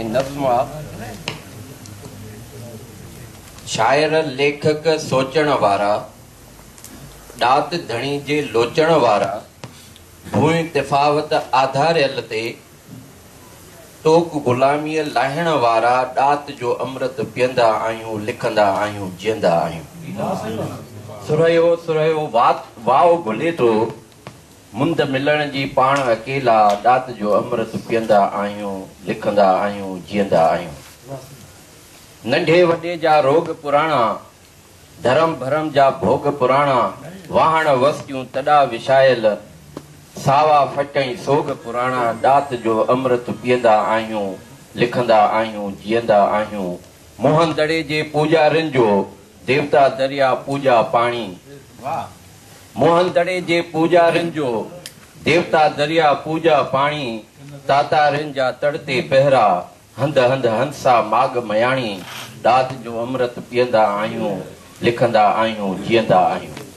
नज़्म शायर लेखक सोचण वारा ॾात धणी जे लोचण वारा भूमि तिफ़ावत आधारियल ते तोक ग़ुलामीअ लाहिण वारा ॾात जो अमृत पीअंदा आहियूं, लिखंदा आहियूं, जीअंदा आहियूं। सुरहियो सुरहियो वाव भुले थो, मुंद मिलण जी पाण अकेला ॾात जो अमृत पीअंदा आहियूं, लिखंदा आहियूं, जीअंदा आहियूं। नंढे वॾे जा रोग पुराणा, धर्म भरम जा भोग पुराणा, वाहण वस्तियूं तॾा विछायल, सावा फटई सोग पुराणा ॾात जो अमृत पीअंदा आहियूं, लिखंदा आहियूं, जीअंदा आहियूं। मोहन दड़े जे पूजारियुनि जो देवता दरिया पूजा पाणी, मोहन दड़े जे पूजारियुनि जो देवता दरिया पूजा पाणी, तातारियुनि जा तड़ते पहरा, हंध हंध हंसा माग मयाणी ॾात जो अमृत पीअंदा आहियूं, लिखंदा आहियूं, जीअंदा आहियूं।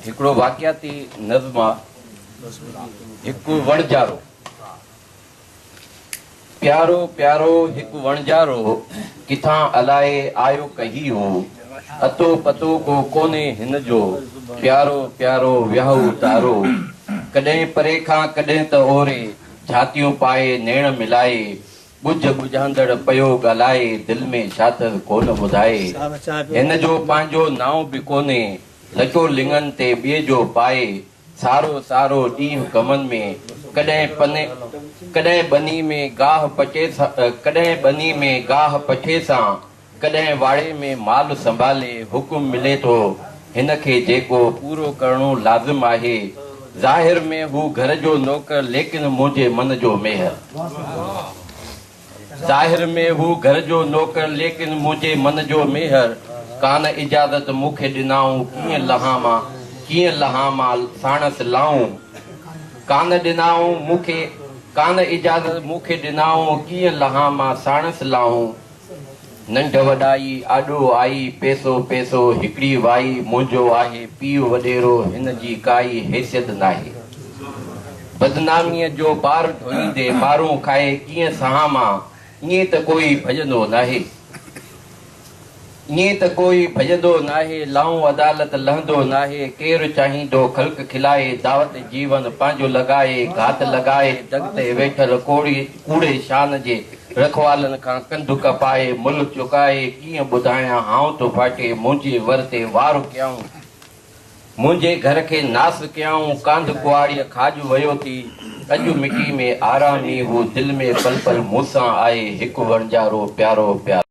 हिकिड़ो वाक़ियाती नज़्म आहे। हिकु वणजारो, प्यारो प्यारो हिकु वणजारो, किथां अलाए आयो कही हो, अतो पतो को कोने हिन जो, प्यारो प्यारो वियाहू तारो, कॾहिं परे खां कॾहिं त ओरे, छातियूं पाए नेण मिलाए, ॿुझ ॿुझांदड़ पयो ॻाल्हाए, दिलि में छा त कोन ॿुधाए, हिन जो पंहिंजो नाव बि कोन्हे, लचो लिङनि ते ॿिए जो पाए, सारो सारो ॾींहुं कमनि में, कॾहिं बनी में गाह पचे सां, कॾहिं बनी में गाह पठे सां, कॾहिं वाड़े में माल संभाले, हुकुम मिले थो हिन खे जेको पूरो करणो लाज़िम आहे, ज़ाहिर में हू घर जो नौकर लेकिन मुंहिंजे मन जो मेहर, ज़ाहिर में हू घर जो नौकर लेकिन मुंहिंजे मन जो मेहर, कान इजाज़त मूंखे ॾिनाऊं कीअं लहां मां साणस लाऊं, कान इजाज़त मूंखे ॾिनाऊं कीअं लहां मां साणस लाऊं, नंढ वॾाई आॾो आई पैसो पैसो हिकिड़ी वाई, मुंहिंजो आहे पीउ वॾेरो हिन जी काई हैसियत नाहे, बदनामीअ जो बार ढोईंदे मारूं खाए कीअं सहां मां, ईअं त कोई भॼंदो नाहे, ईअं त कोई भॼंदो नाहे, लाऊं अदालत लहंदो नाहे, केरु चाहींदो ख़ल्क़ खिलाए, दावत जीवन पंहिंजो लॻाए, घात लॻाए जॻ ते वेठल कूड़े शान जे रखवालनि खां कंधु कपाए, मुल्ह चुकाए कीअं ॿुधायां हाउ थो फाटे, मुंहिंजे वर ते वार कयाऊं, मुंहिंजे घर खे नास कयाऊं, कांध कुआड़ीअ खाज वयो थी, अॼु मिटी में आरामी हू दिलि में पल पल मूंसां आहे, हिकु वणजारो प्यारो प्यारो।